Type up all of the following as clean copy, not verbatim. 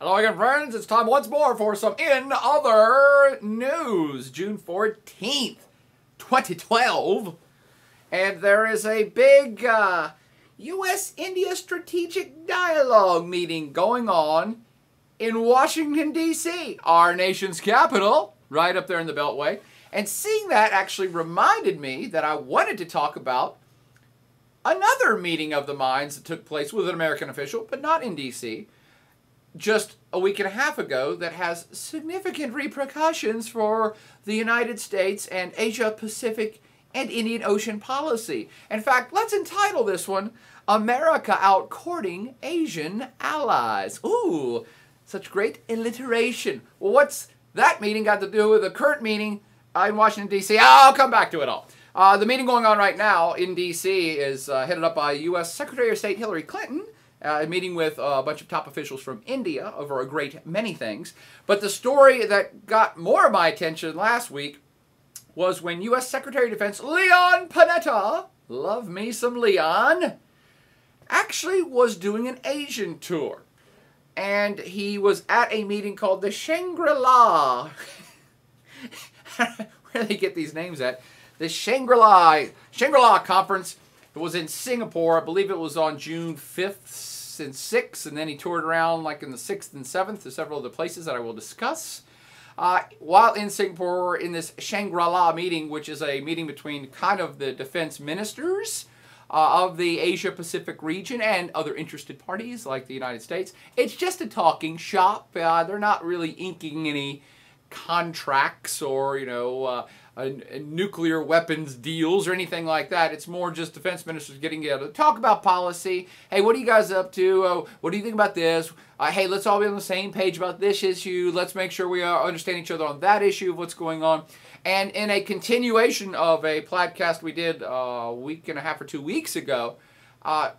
Hello again, friends. It's time once more for some In Other News. June 14th, 2012. And there is a big U.S.-India strategic dialogue meeting going on in Washington, D.C., our nation's capital, right up there in the Beltway. And seeing that actually reminded me that I wanted to talk about another meeting of the minds that took place with an American official, but not in D.C., just a week and a half ago that has significant repercussions for the United States and Asia-Pacific and Indian Ocean policy. In fact, let's entitle this one, America Out Courting Asian Allies. Ooh, such great alliteration. Well, what's that meeting got to do with the current meeting in Washington, D.C.? I'll come back to it all. The meeting going on right now in D.C. is headed up by U.S. Secretary of State Hillary Clinton, meeting with a bunch of top officials from India over a great many things. But the story that got more of my attention last week was when U.S. Secretary of Defense Leon Panetta, love me some Leon, actually was doing an Asian tour. And he was at a meeting called the Shangri-la. Where do they get these names at? The Shangri-la Conference. It was in Singapore. I believe it was on June 5th and 6th, and then he toured around like in the 6th and 7th to several other places that I will discuss. While in Singapore, in this Shangri-la meeting, which is a meeting between kind of the defense ministers of the Asia-Pacific region and other interested parties like the United States, it's just a talking shop. They're not really inking any contracts or, nuclear weapons deals or anything like that. It's more just defense ministers getting together to talk about policy. Hey, what are you guys up to? What do you think about this? Hey, let's all be on the same page about this issue. Let's make sure we understand each other on that issue of what's going on. And in a continuation of a podcast we did a week and a half or 2 weeks ago,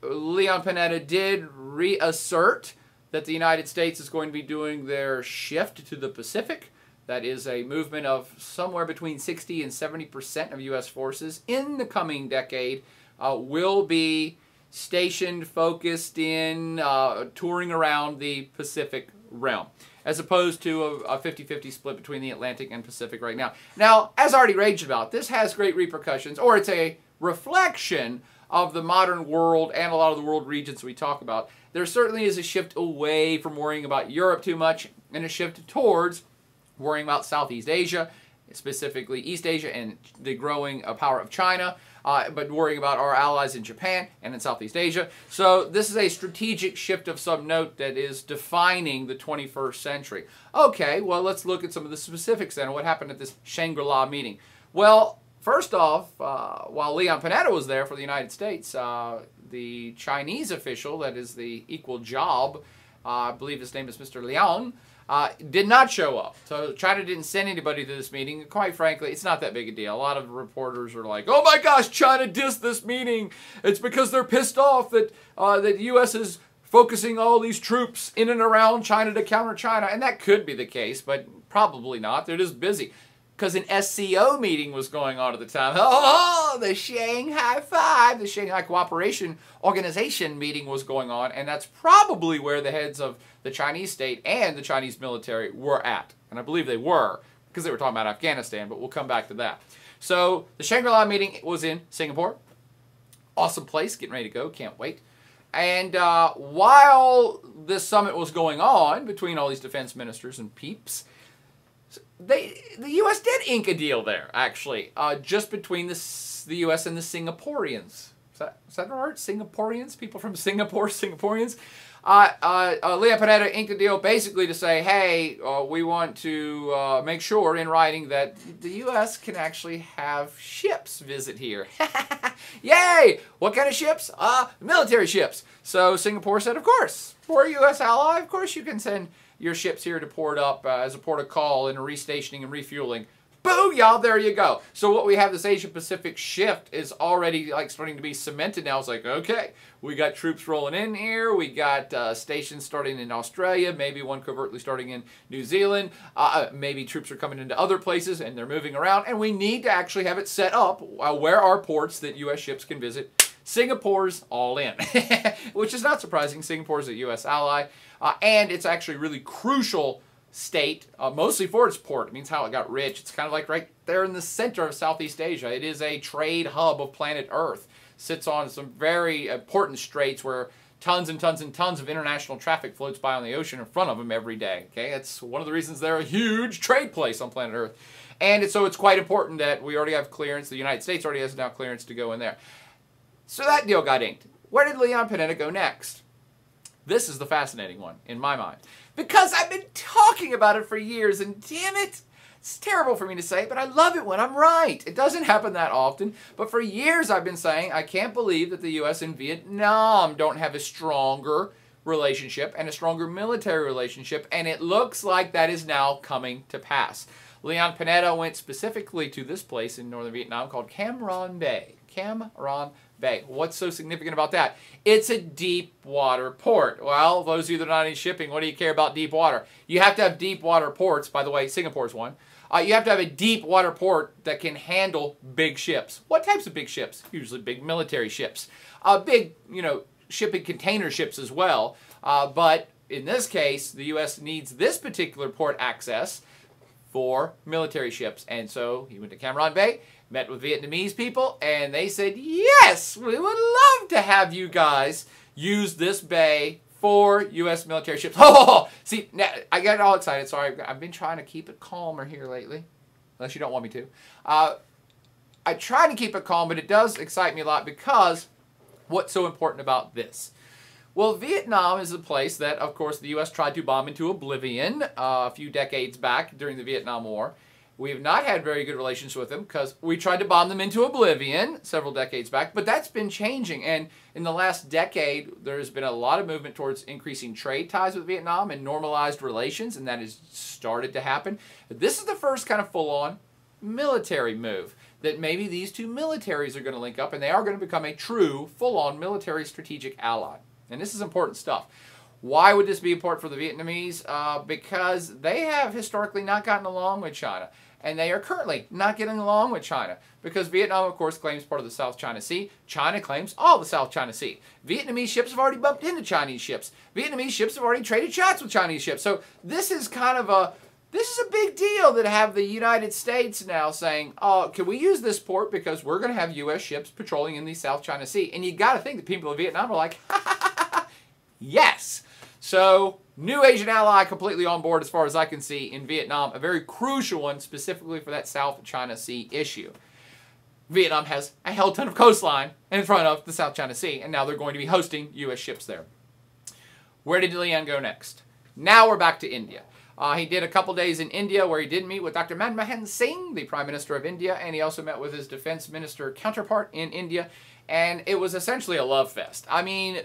Leon Panetta did reassert that the United States is going to be doing their shift to the Pacific. That is a movement of somewhere between 60 and 70% of U.S. forces in the coming decade will be stationed, focused in, touring around the Pacific realm, as opposed to a 50-50 split between the Atlantic and Pacific right now. Now, as already raged about, this has great repercussions, or it's a reflection of the modern world and a lot of the world regions we talk about. There certainly is a shift away from worrying about Europe too much and a shift towards worrying about Southeast Asia, specifically East Asia and the growing power of China, but worrying about our allies in Japan and in Southeast Asia. So this is a strategic shift of some note that is defining the 21st century. Okay, well, let's look at some of the specifics then. What happened at this Shangri-La meeting? Well, first off, while Leon Panetta was there for the United States, the Chinese official, that is the equal job, I believe his name is Mr. Liang, did not show up. So China didn't send anybody to this meeting. Quite frankly, it's not that big a deal. A lot of reporters are like, oh my gosh, China dissed this meeting. It's because they're pissed off that the U.S. is focusing all these troops in and around China to counter China. And that could be the case, but probably not. They're just busy. Because an SCO meeting was going on at the time. Oh, the Shanghai Five, the Shanghai Cooperation Organization meeting was going on, and that's probably where the heads of the Chinese state and the Chinese military were at. And I believe they were, because they were talking about Afghanistan, but we'll come back to that. So the Shangri-La meeting was in Singapore. Awesome place, getting ready to go, can't wait. And while this summit was going on between all these defense ministers and peeps, the U.S. did ink a deal there, actually, just between the U.S. and the Singaporeans. Is that right? Singaporeans? People from Singapore, Singaporeans? Leon Panetta inked a deal basically to say, hey, we want to make sure in writing that the U.S. can actually have ships visit here. Yay! What kind of ships? Military ships. So Singapore said, of course, we're a U.S. ally. Of course you can send your ships here to port up as a port of call and restationing and refueling. Booyah, there you go. So what we have, this Asia-Pacific shift, is already like starting to be cemented now. It's like, okay, we got troops rolling in here. We got stations starting in Australia, maybe one covertly starting in New Zealand. Maybe troops are coming into other places and they're moving around. And we need to actually have it set up where are ports that U.S. ships can visit Singapore's all in, which is not surprising. Singapore's a U.S. ally, and it's actually a really crucial state, mostly for its port. It means how it got rich. It's kind of like right there in the center of Southeast Asia. It is a trade hub of planet Earth. Sits on some very important straits where tons and tons and tons of international traffic floats by on the ocean in front of them every day. Okay, it's one of the reasons they're a huge trade place on planet Earth. And so it's quite important that we already have clearance. The United States already has now clearance to go in there. So that deal got inked. Where did Leon Panetta go next? This is the fascinating one, in my mind. Because I've been talking about it for years, and damn it, it's terrible for me to say, but I love it when I'm right. It doesn't happen that often, but for years I've been saying I can't believe that the U.S. and Vietnam don't have a stronger relationship and a stronger military relationship, and it looks like that is now coming to pass. Leon Panetta went specifically to this place in northern Vietnam called Cam Ranh Bay. Cam Ranh Bay. What's so significant about that? It's a deep water port. Well, those of you that are not in shipping, what do you care about deep water? You have to have deep water ports. By the way, Singapore's one. You have to have a deep water port that can handle big ships. What types of big ships? Usually big military ships. Big, shipping container ships as well. But in this case, the U.S. needs this particular port access for military ships. And so he went to Cam Ranh Bay, met with Vietnamese people, and they said, yes, we would love to have you guys use this bay for U.S. military ships. Oh, see, now, I got all excited. Sorry, I've been trying to keep it calmer here lately, unless you don't want me to. I try to keep it calm, but it does excite me a lot because what's so important about this? Well, Vietnam is a place that, of course, the U.S. tried to bomb into oblivion a few decades back during the Vietnam War. We have not had very good relations with them because we tried to bomb them into oblivion several decades back, but that's been changing. And in the last decade, there's been a lot of movement towards increasing trade ties with Vietnam and normalized relations, and that has started to happen. This is the first kind of full-on military move that maybe these two militaries are going to link up, and they are going to become a true, full-on military strategic ally. And this is important stuff. Why would this be important for the Vietnamese? Because they have historically not gotten along with China. And they are currently not getting along with China. Because Vietnam, of course, claims part of the South China Sea. China claims all the South China Sea. Vietnamese ships have already bumped into Chinese ships. Vietnamese ships have already traded shots with Chinese ships. So this is kind of a... This is a big deal that have the United States now saying, oh, can we use this port because we're going to have U.S. ships patrolling in the South China Sea. And you got to think the people of Vietnam are like, yes. So, new Asian ally completely on board as far as I can see in Vietnam. A very crucial one specifically for that South China Sea issue. Vietnam has a hell ton of coastline in front of the South China Sea, and now they're going to be hosting U.S. ships there. Where did Leon go next? Now we're back to India. He did a couple days in India where he did meet with Dr. Manmohan Singh, the Prime Minister of India, and he also met with his Defense Minister counterpart in India. And it was essentially a love fest. I mean,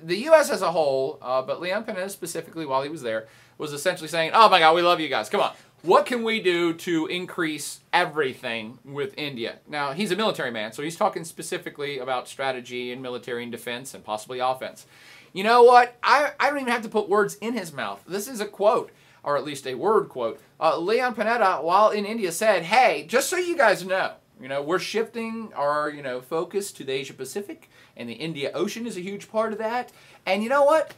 the U.S. as a whole, but Leon Panetta specifically while he was there, was essentially saying, oh my God, we love you guys. Come on. What can we do to increase everything with India? Now, he's a military man, so he's talking specifically about strategy and military and defense and possibly offense. You know what? I don't even have to put words in his mouth. This is a quote, or at least a word quote. Leon Panetta, while in India, said, hey, just so you guys know, we're shifting our, focus to the Asia Pacific, and the India Ocean is a huge part of that. And you know what?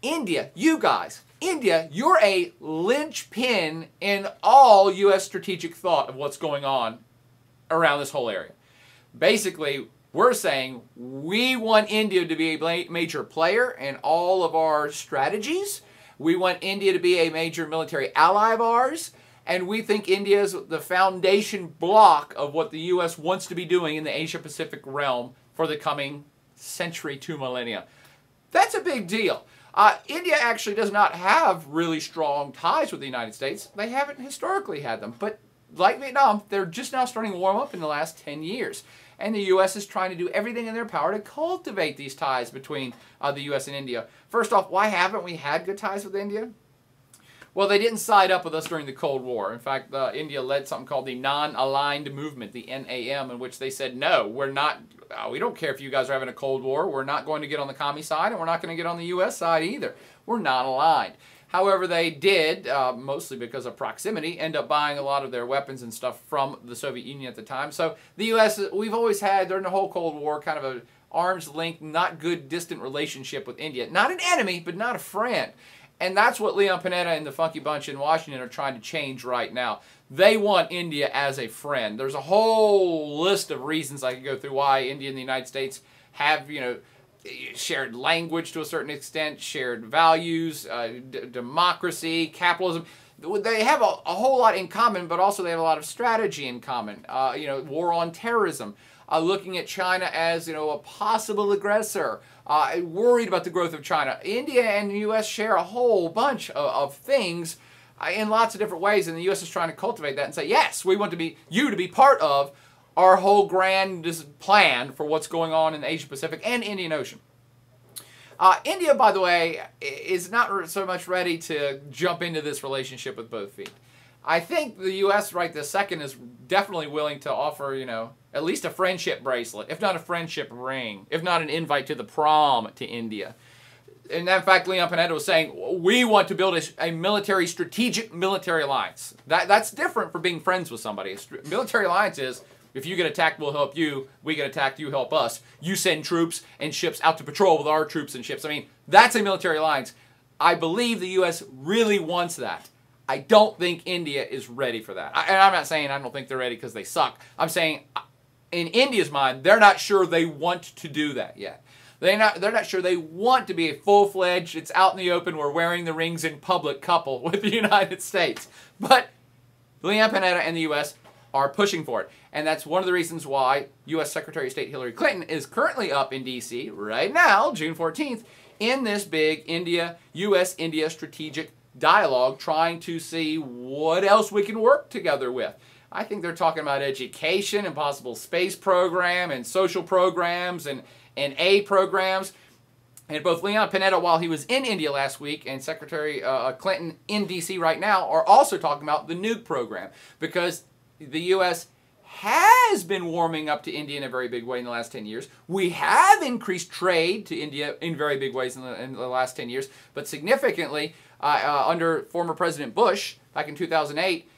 India, you guys, India, you're a linchpin in all U.S. strategic thought of what's going on around this whole area. Basically, we're saying we want India to be a major player in all of our strategies. We want India to be a major military ally of ours. And we think India is the foundation block of what the U.S. wants to be doing in the Asia-Pacific realm for the coming century to millennia. That's a big deal. India actually does not have really strong ties with the United States. They haven't historically had them. But like Vietnam, they're just now starting to warm up in the last 10 years. And the U.S. is trying to do everything in their power to cultivate these ties between the U.S. and India. First off, why haven't we had good ties with India? Well, they didn't side up with us during the Cold War. In fact, India led something called the Non-Aligned Movement, the NAM, in which they said, no, we're not, we don't care if you guys are having a Cold War. We're not going to get on the commie side, and we're not going to get on the U.S. side either. We're not aligned. However, they did, mostly because of proximity, end up buying a lot of their weapons and stuff from the Soviet Union at the time. So the U.S., we've always had, during the whole Cold War, kind of an arm's length, not good, distant relationship with India. Not an enemy, but not a friend. And that's what Leon Panetta and the Funky Bunch in Washington are trying to change right now. They want India as a friend. There's a whole list of reasons I could go through why India and the United States have, shared language to a certain extent, shared values, democracy, capitalism. They have a whole lot in common, but also they have a lot of strategy in common. War on terrorism, looking at China as a possible aggressor, worried about the growth of China. India and the U.S. share a whole bunch of things in lots of different ways, and the U.S. is trying to cultivate that and say, yes, we want you to be part of our whole grand plan for what's going on in the Asia Pacific and Indian Ocean. India, by the way, is not so much ready to jump into this relationship with both feet. I think the U.S. right this second is definitely willing to offer, at least a friendship bracelet, if not a friendship ring, if not an invite to the prom to India. And in fact, Leon Panetta was saying, we want to build a strategic military alliance. That's different from being friends with somebody. A military alliance is, if you get attacked, we'll help you. We get attacked, you help us. You send troops and ships out to patrol with our troops and ships. I mean, that's a military alliance. I believe the U.S. really wants that. I don't think India is ready for that. And I'm not saying I don't think they're ready because they suck. I'm saying, in India's mind, they're not sure they want to do that yet. They're not sure they want to be a full-fledged, it's out in the open, we're wearing the rings in public couple with the United States. But Leon Panetta and the U.S. are pushing for it. And that's one of the reasons why U.S. Secretary of State Hillary Clinton is currently up in D.C. right now, June 14th, in this big U.S.-India strategic dialogue, trying to see what else we can work together with. I think they're talking about education and possible space program and social programs and aid programs. And both Leon Panetta, while he was in India last week, and Secretary Clinton in D.C. right now, are also talking about the nuke program, because the U.S. has been warming up to India in a very big way in the last 10 years. We have increased trade to India in very big ways in the last 10 years, but significantly under former President Bush back in 2008,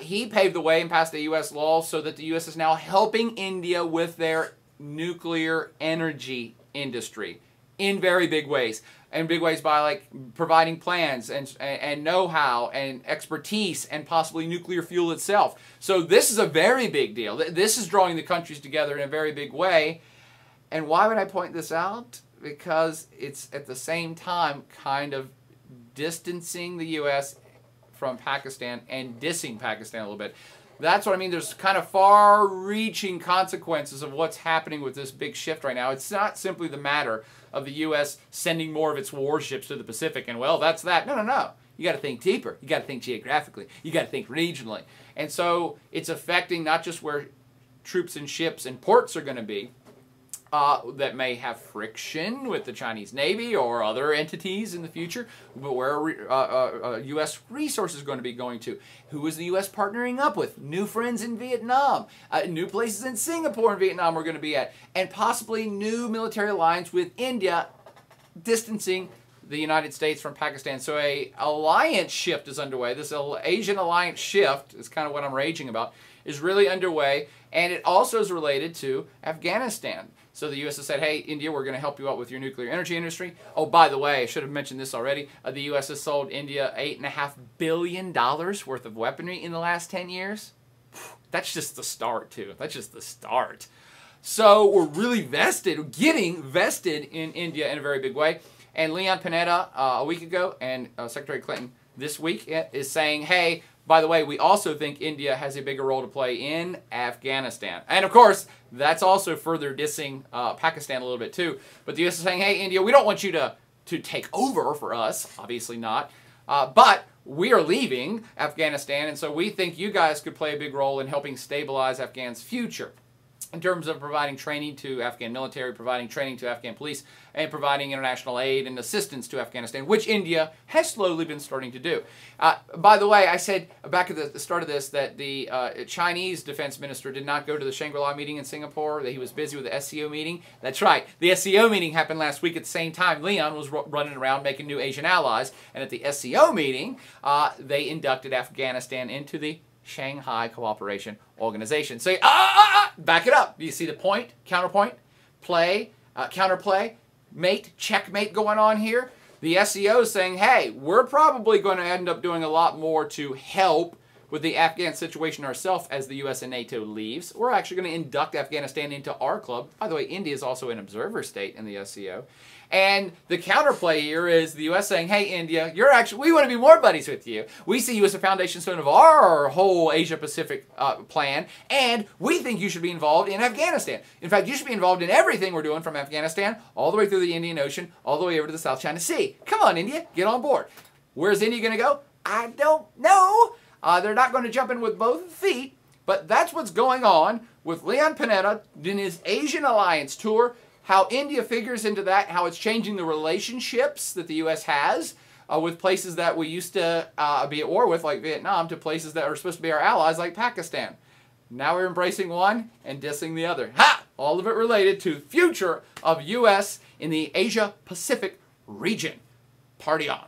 he paved the way and passed a U.S. law so that the U.S. is now helping India with their nuclear energy industry in very big ways. In big ways by like providing plans and know-how and expertise and possibly nuclear fuel itself. So this is a very big deal. This is drawing the countries together in a very big way. And why would I point this out? Because it's at the same time kind of distancing the U.S. from Pakistan and dissing Pakistan a little bit. That's what I mean. There's kind of far-reaching consequences of what's happening with this big shift right now. It's not simply the matter of the U.S. sending more of its warships to the Pacific and, well, that's that. No, no, no. You got to think deeper. You got to think geographically. You got to think regionally. And so it's affecting not just where troops and ships and ports are going to be, that may have friction with the Chinese Navy or other entities in the future, but where U.S. resources are going to be going to. Who is the U.S. partnering up with? New friends in Vietnam, new places in Singapore and Vietnam we're going to be at, and possibly new military alliance with India, distancing the United States from Pakistan. So a alliance shift is underway. This Asian alliance shift is kind of what I'm raging about, is really underway, and it also is related to Afghanistan. So the U.S. has said, hey, India, we're going to help you out with your nuclear energy industry. Oh, by the way, I should have mentioned this already. The U.S. has sold India $8.5 billion worth of weaponry in the last 10 years. That's just the start, too. That's just the start. So we're really getting vested in India in a very big way. And Leon Panetta a week ago and Secretary Clinton this week is saying, hey, by the way, we also think India has a bigger role to play in Afghanistan. And of course, that's also further dissing Pakistan a little bit too. But the U.S. is saying, hey, India, we don't want you to take over for us. Obviously not. But we are leaving Afghanistan, and so we think you guys could play a big role in helping stabilize Afghan's future, in terms of providing training to Afghan military, providing training to Afghan police, and providing international aid and assistance to Afghanistan, which India has slowly been starting to do. By the way, I said back at the start of this that the Chinese defense minister did not go to the Shangri-la meeting in Singapore, that he was busy with the SCO meeting. That's right. The SCO meeting happened last week at the same time Leon was running around making new Asian allies. And at the SCO meeting, they inducted Afghanistan into the Shanghai Cooperation Organization. So, back it up. Do you see the point, counterpoint, play, counterplay, checkmate going on here. The SCO is saying, hey, we're probably going to end up doing a lot more to help with the Afghan situation ourselves as the U.S. and NATO leaves. We're actually going to induct Afghanistan into our club. By the way, India is also an observer state in the SCO. And the counterplay here is the U.S. saying, hey, India, we want to be more buddies with you. We see you as a foundation stone of our whole Asia-Pacific plan, and we think you should be involved in Afghanistan. In fact, you should be involved in everything we're doing from Afghanistan all the way through the Indian Ocean, all the way over to the South China Sea. Come on, India, get on board. Where's India going to go? I don't know. They're not going to jump in with both feet, but that's what's going on with Leon Panetta in his Asian Alliance tour. How India figures into that, how it's changing the relationships that the U.S. has with places that we used to be at war with, like Vietnam, to places that are supposed to be our allies, like Pakistan. Now we're embracing one and dissing the other. Ha! All of it related to future of U.S. in the Asia-Pacific region. Party on.